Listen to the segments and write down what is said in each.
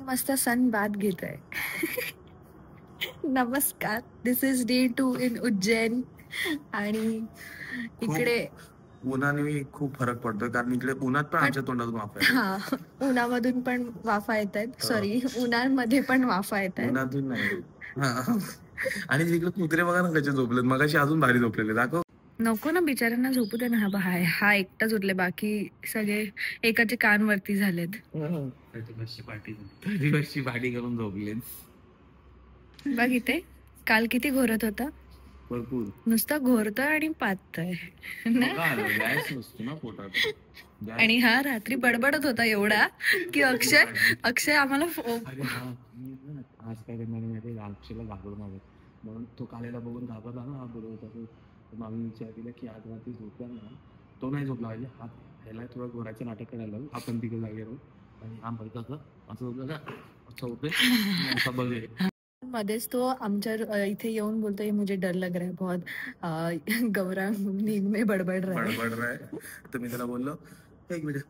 मस्त sun bath घेत आहे. नमस्कार, दिस इज डे 2 इन उज्जैन. आणि इकडे उन्हाने खूप फरक पडतोय, कारण इकडे उन्हात पण आमच्या तोंडातून वाफा येतात. हा, उन्हामधून पण वाफा येत आहेत. सॉरी, उन्हामध्ये पण वाफा येत आहेत. उन्हातून नाही. आणि तिकडे कुत्रे बघा ना कसे झोपलेत, मगाशी अजून भारी झोपलेले. दाखव. नको ना, बिचाऱ्यांना झोपू दे ना. हा एकटाच उठले, बाकी सगळे एकाचे कान वरती झालेत. पाठी पाठी करून झोपले. बघ इथे काल किती घोरत होता. भरपूर नुसतं घोरतोय आणि पाहतोय ना पोटात. आणि हा रात्री बडबडत होता एवढा की अक्षय आम्हाला आज काय करणार माहिती, अक्षयला घाबरून आलो म्हणून तो कालेला बघून घाबरला ना. बोलत होता आम्ही विचार केला की आज रात्री झोपला ना, तो नाही झोपला पाहिजे. हा ह्याला थोडं घोराचं नाटक करायला आपण तिकडे जागेवर आणि हा बघतो असं झोपलं ना, असं होतंय असं बघेल. मध्येच तो आमच्या इथे येऊन बोलतोय मुझे डर लग रहा है बहुत, गौरांग नींद में बडबड रहा है. तर मी त्याला बोललो एक मिनिट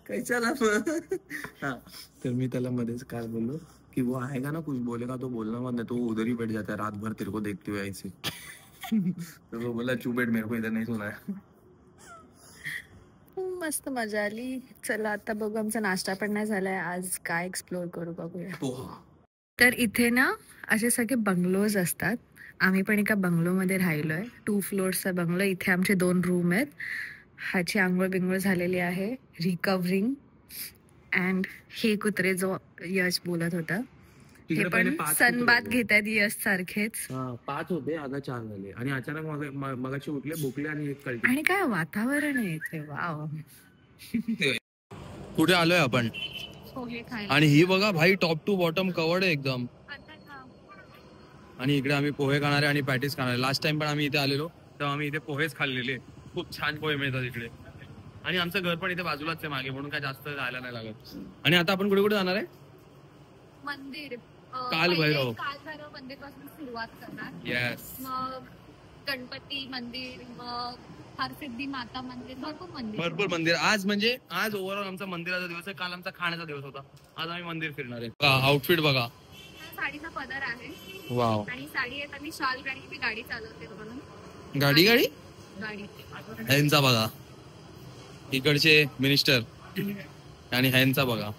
कैसाला. हा, तर मी त्याला मध्येच काय बोललो कि वो आएगा ना कुछ बोलेगा तो बोलना मत, नहीं तो उधर ही बैठ जाता है रात भर तेरे को देखते हुए ऐसे. तो वो बोला चुप बैठ, मेरे को इधर नहीं सोना है. मस्त मजा आली. चला आता बघू, आमचा नाश्ता पण नाही झालाय. आज काय एक्सप्लोर करू बघूया. तर इथे ना असे सगळे बंगलोज असतात. आम्ही पण एका बंगलोमध्ये राहिलोय. 2 फ्लोअर्सचा बंगलो. इथे आमचे 2 रूम आहेत. ह्याची आंघोळ बिंगोळ झालेली आहे. रिकव्हरिंग. अँड हे कुत्रे जो यश बोलत होता, हे पण सनबाथ घेत आहेत यश सारखेच. 5 होते, आता 4 झाले. आणि अचानक मगाशी उठले, भुकले आणि एक कळले. आणि काय वातावरण आहे इथे, वाव. कुठे आलोय आपण? आणि ही बघा भाई, टॉप टू बॉटम कवर्ड आहे एकदम. आणि इकडे आम्ही पोहे खाणारे आणि पॅटीस खाणारे. लास्ट टाइम पण आम्ही इथे आलेलो तेव्हा आम्ही इथे पोहेच खाल्लेले. खूप छान पोहे मिळतात इकडे. आणि आमचं घर पण इथे बाजूलाच आहे मागे, म्हणून काय जास्त जायला नाही लागत. आणि आता आपण कुठे कुठे जाणार आहे? मंदिर, कालभैरव मंदिर पासून सुरुवात करणार. येस. मग गणपती मंदिर, मग हरसिद्धी माता मंदिर, भरपूर मंदिर. आज ओव्हरऑल आमचा मंदिराचा दिवस आहे. काल आमचा खाण्याचा दिवस होता. आज आम्ही मंदिर फिरणार आहे. आउटफिट बघा, साडीचा पदर आहे. वाव. आणि साडी येत आणि शाल गाडी, मी गाडी चालवते म्हणून. गाडी ह्यांचा बघा, इकडचे मिनिस्टर. आणि ह्यांचा बघा.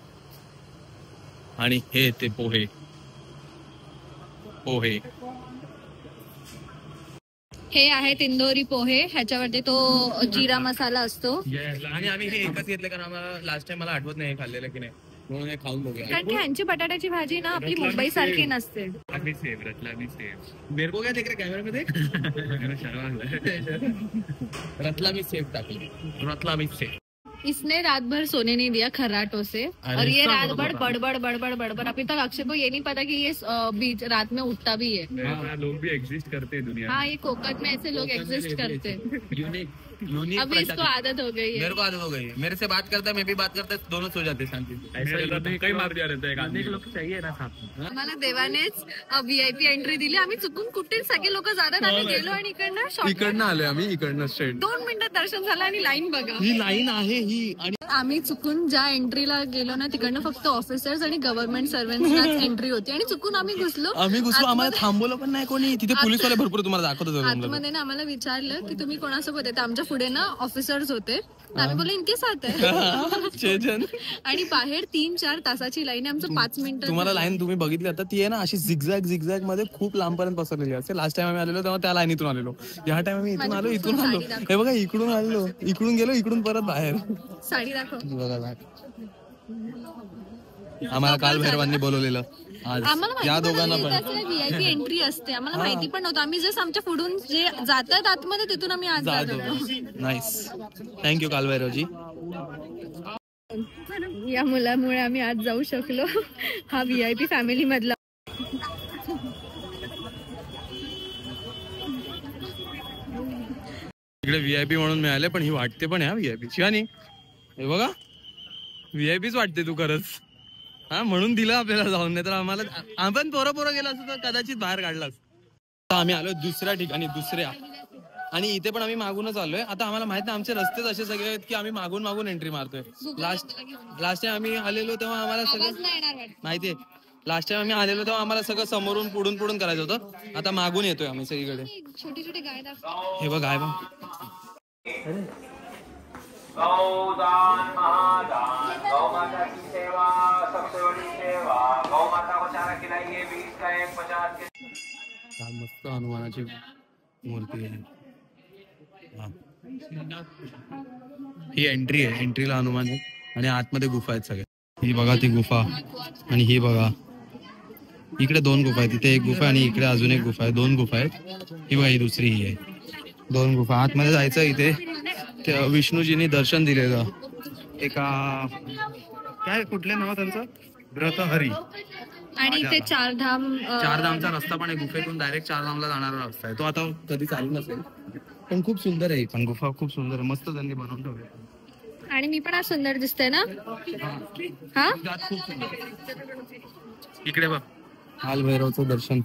आणि हे ते पोहे. हे आहेत इंदोरी पोहे. ह्याच्यावरती तो जिरा मसाला असतो. आणि आम्ही हे एकच घेतले कारण आम्हाला लास्ट टाइम मला आठवत नाही खाल्लेलं की नाही, म्हणून हे खाऊन बघूया. कारण की ह्यांची बटाट्याची भाजी ना आपली मुंबई सारखी नसते. रतलामी सेव मेरे को क्या देख रहे कैमरे में, देख. रतलामी सेव टाकली. रतलामी सेव. इसने रात भर सोने नहीं दिया खर्राटों से, और ये रात भर बड़बड़. अभी तक अक्षय को ये नहीं पता कि ये बीच रात में उठता भी है. लोग भी एग्जिस्ट करते हैं दुनिया. हाँ, ये कोकट में ऐसे लोग एग्जिस्ट करते हैं. अभी इसको आदत हो गई है. मेरे को आदत हो गई है. मेरे से बात करता है, मैं भी बात करता है, दोनों सो जाते शांति से. कई मार दिया रहता है. लोग चाहिए ना साथ में. आम्हाला देवानेच VIP एंट्री दिली. आम्ही चुकून कुठे सगळे लोक जातात, आम्ही गेलो आणि इकडनं आलोय आम्ही. इकडनं स्ट्रेट 2 मिनिटात दर्शन झालं. आणि लाईन बघा, ही लाईन आहे ही. आणि आम्ही चुकून ज्या एंट्रीला गेलो ना, तिकडनं फक्त ऑफिसर्स आणि गव्हर्नमेंट सर्वंट्सलाच एंट्री होती. आणि चुकून आम्ही घुसलो. आम्हाला थांबवलं पण नाही कोणी. तिथे पोलीसवाले भरपूर तुम्हाला दाखवत होते. आतमध्ये ना आम्हाला विचारलं की तुम्ही कोणासोबत येते. आमच्या पुढे ना ऑफिसर्स होते. आम्ही बोललो इनके साथ आहे. आणि बाहेर 3-4 तासाची लाईन आहे. आमचं 5 मिनिटं. तुम्हाला लाईन तुम्ही बघितली आता, ती आहे ना अशी झिगझॅग मध्ये खूप लांबपर्यंत पसरलेली असते. लास्ट टाइम आम्ही आलेलो तेव्हा त्या लाईनीतून आलेलो. या टाइम आम्ही इथून आलो. हे बघा, इकडून आलेलो, इकडून गेलो, इकडून परत बाहेर. साडी दाखव. आम्हाला काल भैरवांनी बोलवलेलं. या दोघांना पण VIP एंट्री असते. आम्हाला माहिती पण नव्हतं. आम्ही जस्ट आमच्या पुढून जे जातात आतमध्ये तिथून आम्ही आज जात होतो. नाईस. थँक्यू कालभैरवजी. या मुलामुळे आम्ही आज जाऊ शकलो. हा VIP फॅमिली मधला. इकडे VIP म्हणून मिळाले, पण ही वाटते पण आहे VIP. शिवानी हे बघा, VIPच वाटते तू खरंच. हा, म्हणून दिलं आपल्याला जाऊन. नाही तर आम्हाला, आपण पोरं गेला असतो तर कदाचित बाहेर काढलास. आम्ही आलो दुसऱ्या ठिकाणी, दुसऱ्या आणि इथे पण आम्ही मागूनच आलोय. आता आम्हाला माहित नाही, आमचे रस्तेच असे सगळे आहेत की आम्ही मागून मागून एंट्री मारतोय. लास्ट टाइम आम्ही आलेलो तेव्हा आम्हाला सगळं माहितीये. लास्ट टाइम आम्ही आलेलो तेव्हा आम्हाला सगळं समोरून पुढून करायचं होतं. आता मागून येतोय आम्ही सगळीकडे. छोटी छोटी गाय हे बघ गाय बघ. गौदान महादान गौमाता की सेवा सबसे बड़ी सेवा गौमाता को चारा खिलाइए 20 का 1 50 के. मस्त हनुमानाची मूर्ती आहे. ही एंट्री आहे. एंट्रीला हनुमान आहे आणि आतमध्ये गुफा आहेत सगळ्या. ही बघा ती गुफा आणि ही बघा इकडे 2 गुफा आहेत. तिथे एक गुफा आणि इकडे अजून एक गुफा आहे. 2 गुफा आहेत. ही बघा ही दुसरी ही आहे. 2 गुफा. आतमध्ये जायचं. इथे विष्णूजींनी दर्शन दिलेलं एका काय कुठले नाव त्यांचं व्रतहरी. आणि इथे चारधामचा रस्ता पण आहे. गुफेतून डायरेक्ट चारधामला जाणारा रस्ता आहे. तो आता कधी चालू नसेल पण खूप सुंदर आहे. पण गुफा खूप सुंदर आहे. मस्त त्यांनी बनवून ठेवली. आणि मी पण आज सुंदर दिसते ना. हा खूप सुंदर. इकडे बघ काल भैरवचं दर्शन.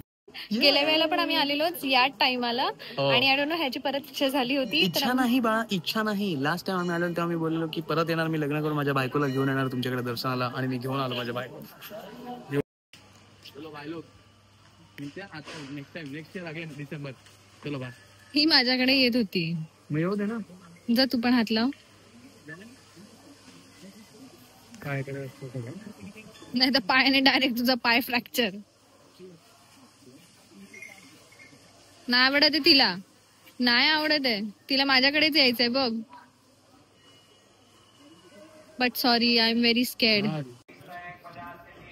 गेल्या वेळेला पण आम्ही आलेलोच या टाइमाला. आणि आय डोंट नो ह्याची परत इच्छा झाली होती. इच्छा नाही बाळा, इच्छा नाही. लास्ट टाइम आम्ही आलो तेव्हा मी बोललो की परत येणार, मी लग्न करून माझ्या बायकोला घेऊन येणार तुमच्याकडे दर्शनाला. आणि मी घेऊन आलो माझ्या बायको. नेक्स्ट इयर लागेल डिसेंबर. चलो बा. ही माझ्याकडे येत होती. मग येऊ दे ना. जा तू पण हात लाव. काय करायचं नाही तर पायाने डायरेक्ट तुझा पाय फ्रॅक्चर. नाही आवडत आहे तिला. नाही आवडत आहे तिला. माझ्याकडेच यायचंय बघ. But sorry I am very scared.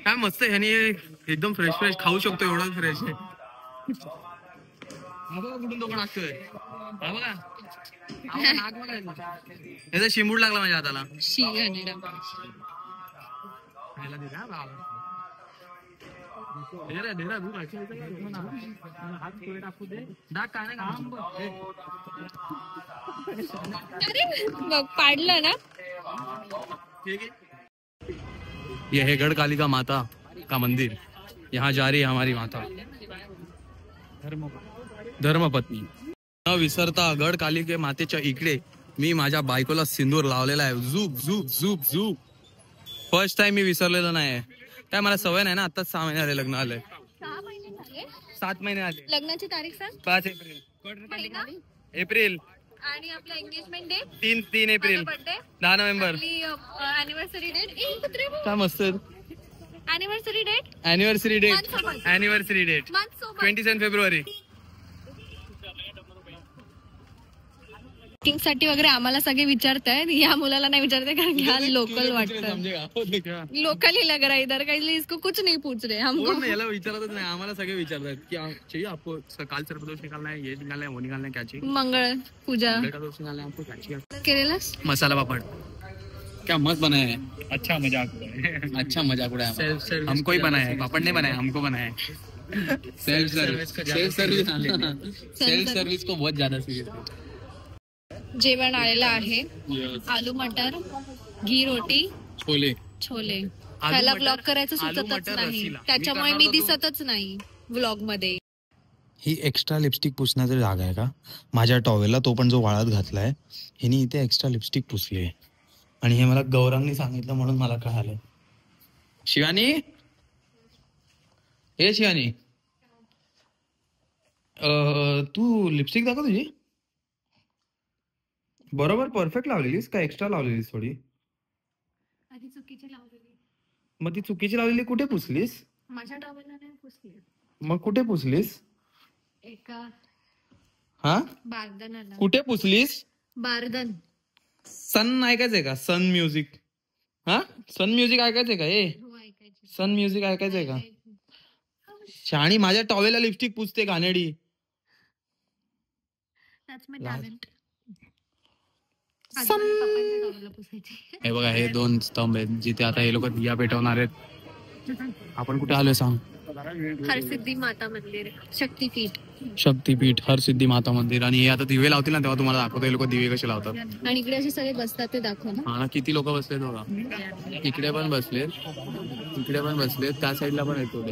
काय मस्त ह्यानी एकदम फ्रेश फ्रेश खाऊ शकतो. एवढं फ्रेश आहे. कुठून तो टाकतोय याचा शिंबूड लागला माझ्या हाताला. पाडलं ना. ये है गढ़कालिका माता का मंदिर. यहाँ जा रही है हमारी माता धर्मपत्नी. न विसरता गढ़कालिके मातेच्या इकडे मी माझ्या बायकोला सिंदूर लावलेला आहे. झूप झूप झूप झूप. फर्स्ट टाइम मी विसरलेलं नाही. काय मला सवय नाही ना. आताच 6 महिने आले लग्न आलंय. 7 महिने आले. लग्नाची तारीख सांग. 5 एप्रिल. आणि आपला engagement date 3 April. 10 November. Anniversary date. काय मस्त. Anniversary date 27 February. बुकिंग साठी वगैरे आम्हाला सगळे विचारतायत. या मुलाला नाही विचारते कारण की हा लोकल वाटतं. लोकल ही लग रहा है इधर का, इसलिए इसको कुछ नहीं पूछ रहे हमको. याला विचारतच नाही. आम्हाला सगळे विचारतात की चाहिए आपको काल सर्पदोष निकालना है, ये निकालना है, वो निकालना है, क्या चाहिए. मंगळ पूजा निकालना है आपको, क्या चाहिए. केलेलास. मसाला पापड़ क्या मस्त बनाया है. अच्छा मजाक उड़ाया. हमको ही बनाया है. पापड़ नहीं बनाया, हमको बनाया है. सेल्फ सर्विस को बहुत ज्यादा सीरियस. जेवण आलेलं आहे. आलू मटर, घी रोटी, छोले. त्याला ब्लॉग करायचं सुचतच नाही. त्याच्यामुळे मी दिसतच नाही व्लॉग मध्ये. ही एक्स्ट्रा लिपस्टिक पुसण्याचा जागा आहे का माझ्या टॉवेलला. तो पण जो वाळत घातलाय हिने इथे एक्स्ट्रा लिपस्टिक पुसली आहे. आणि हे मला गौरांनी सांगितलं म्हणून मला कळालं. शिवानी, हे शिवानी, तू लिपस्टिक दाखव तुझी. बरोबर परफेक्ट लावलेलीस का एक्स्ट्रा लावलेलीस थोडी. आधी चुकीची लावलेली. मग ती चुकीची लावलेली कुठे पुसलीस. माझ्या टॉवेलला नाही पुसली. मग कुठे पुसलीस. एका हा बारदनाला. कुठे पुसलीस. बारदन. सन ऐकायचंय का. Sun Music. हा सन म्युझिक ऐकायचंय का. सन म्युझिक ऐकायचंय का. आणि माझ्या टॉवेलला लिपस्टिक पुसते घाणेडी. हे बघा हे 2 स्तंभ आहेत जिथे आता हे लोक दिया पेटवणार आहेत. आपण कुठे आलोय सांग. हरसिद्धी माता मंदिर, शक्तीपीठ हरसिद्धी माता मंदिर. आणि हे आता दिवे लावतील ना तेव्हा तुम्हाला दाखवतो हे लोक दिवे कसे लावतात. आणि इकडे असे सगळे बसतात ते दाखव ना. हा किती लोक बसलेत बघा. इकडे पण बसलेत, इकडे पण बसलेत, त्या साईडला पण येतो.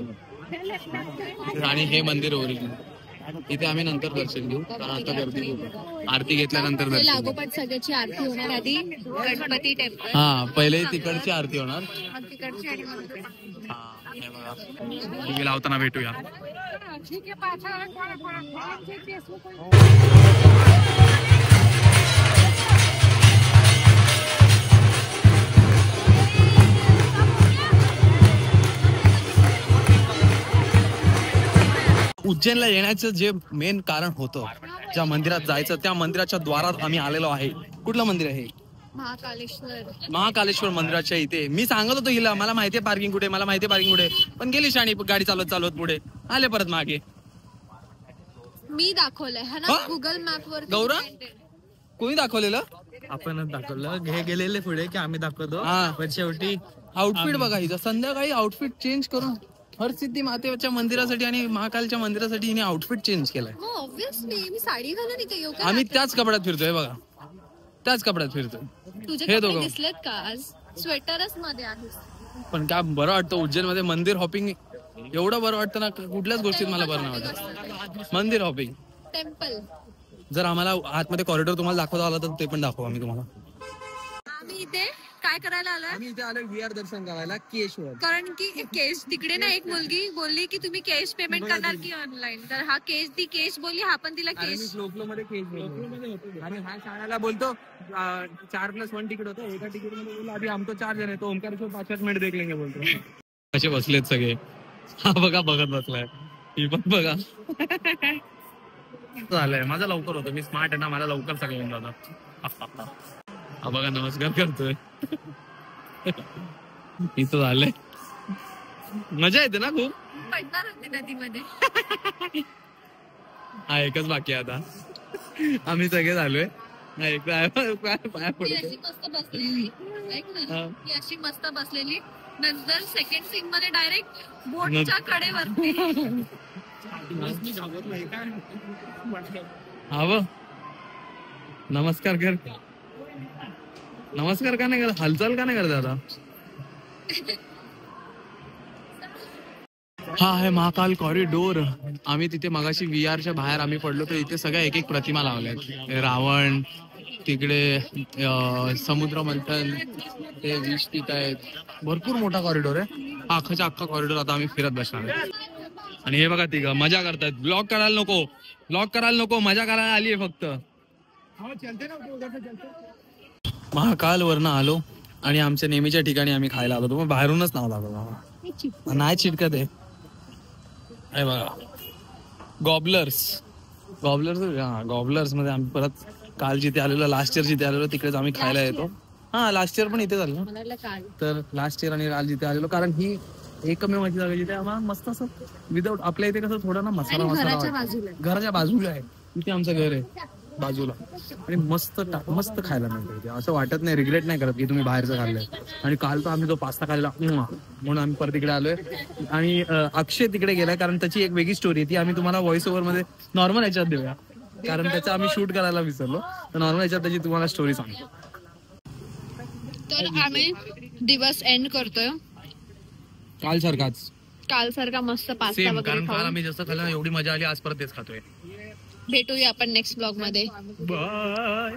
आणि हे मंदिर ओरिजिनल इथे आम्ही नंतर दर्शन घेऊ कारण आता गर्दी खूप आहे. आरती घेतल्यानंतर दर्शन घेऊ. लागोपाठ सगळ्याची आरती होणार आधी गणपती टेम्पल. हा पहिले तिकडची आरती होणार. तिकडची आणि मग हा हे बघा टीव्ही लावताना भेटूया. उज्जैनला येण्याचं जे मेन कारण होतं ज्या मंदिरात जायचं त्या मंदिराच्या द्वारात आम्ही आलेलो आहे. कुठलं मंदिर आहे? महाकालेश्वर मंदिराच्या इथे. मी सांगत होतो हिला मला माहितीये पार्किंग कुठे, मला माहितीये पार्किंग कुठे, पण गेली शाणी गाडी चालवत पुढे आले परत मागे. मी दाखवलंय हा ना गुगल मॅप वर. गौरव कोणी दाखवलेलं? आपणच दाखवलं. हे गेलेले पुढे की आम्ही दाखवतो. हा पण शेवटी आउटफिट बघा हिचं. संध्याकाळी आउटफिट चेंज करून हरसिद्धी मातेच्या मंदिरासाठी आणि महाकालच्या मंदिरासाठी हिने आउटफिट चेंज केलाय. ऑब्विसली मी साडी घालून इथे येऊ का? आम्ही त्याच कपड्यात फिरतोय बघा, त्याच कपड्यात फिरतोय. तुझे हे कपडे दोघं दिसलेत का आज? स्वेटरच मध्ये आहेस. पण काय बरं वाटतं उज्जैन मध्ये मंदिर हॉपिंग. एवढं बरं वाटतं ना कुठल्याच गोष्टीत मला बरं नाही वाटत. मंदिर हॉपिंग. टेम्पल. जर आम्हाला आतमध्ये कॉरिडॉर तुम्हाला दाखवता आला तर ते पण दाखवू आम्ही तुम्हाला. आम्ही इथे काय करायला आलोय? आम्ही इथे आलो VR दर्शन करायला केशवर. कारण की कॅश तिकडे ना एक मुलगी बोलली की तुम्ही कॅश पेमेंट करणार की ऑनलाईन. तर हा कॅश बोलली, हा पण तिला कॅश. फ्लो मध्ये केश आणि हा शाळेला बोलतो 4+1 तिकीट होतं. एका तिकीट मध्ये बोललो आधी आमचं 4 जण आहे तो ओमकारेश्वर 5 मिनिट देख लेंगे बोलतो. कसे बसलेत सगळे. हा बघा बघत बसलाय. ही पण बघा झालंय. माझा लवकर होतं, मी स्मार्ट आहे ना, मला लवकर सगळं होऊन जातं. हा बघा नमस्कार करतोय. इथं झालंय. मजा येते ना खूप. पडणार होते नदीमध्ये. हा एकच बाकी आता आम्ही सगळे झालोय. ती अशी मस्त बसलेली, ऐक ना, ती अशी मस्त बसलेली. नंतर सेकंड सीन मध्ये डायरेक्ट बोटच्या कडेवरती. हवं नमस्कार कर. नमस्कार का नाही करत? हालचाल का नाही करत आता? हा आहे महाकाल कॉरिडोर. आम्ही तिथे मगाशी VRच्या बाहेर आम्ही पडलो तर इथे सगळ्या एक प्रतिमा लावल्यात. रावण तिकडे, समुद्र मंथन, ते विष पित आहेत. भरपूर मोठा कॉरिडोर आहे. अख्खाच्या अख्खा कॉरिडोर आता आम्ही फिरत बसणार आहे. आणि हे बघा तिघं मजा करतायत. ब्लॉक करायला नको, मजा करायला आली आहे फक्त. महाकाल वरनं आलो आणि आमच्या नेहमीच्या ठिकाणी आम्ही खायला आलो. मग बाहेरूनच नाव लागलो. नाही चिटकत आहे. हे बघा गॉबलर्स मध्ये आम्ही परत काल जिथे आलेलो, लास्ट इयर जिथे आलेलो तिकडेच आम्ही खायला येतो. हा लास्ट इयर पण इथे झालं. तर लास्ट इयर आणि काल जिथे आलेलो कारण ही एकमेव माझी जागा जिथे आम्हाला मस्त असं विदाऊट, आपल्या इथे कसं थोडा ना मसाला घराच्या बाजूला आहे. तिथे आमचं घर आहे बाजूला आणि मस्त खायला मिळतं. असं वाटत नाही, रिग्रेट नाही करत की तुम्ही बाहेरचं खाल्लंय. आणि काल तर आम्ही तो पास्ता खाल्ला म्हणून आम्ही परत तिकडे आलोय. आणि अक्षय तिकडे गेलाय कारण त्याची एक वेगळी स्टोरी ती आम्ही तुम्हाला व्हॉइस ओव्हर मध्ये नॉर्मल याच्यात देऊया कारण त्याचं आम्ही शूट करायला विसरलो. तर नॉर्मल याच्यात त्याची तुम्हाला स्टोरी सांगतो. तर आम्ही दिवस एंड करतोय काल सारखा मस्त पास्ता वगैरे कारण काल आम्ही जसं खाल्लं एवढी मजा आली, आज परत तेच खातोय. भेटूया आपण नेक्स्ट ब्लॉग मध्ये. बाय.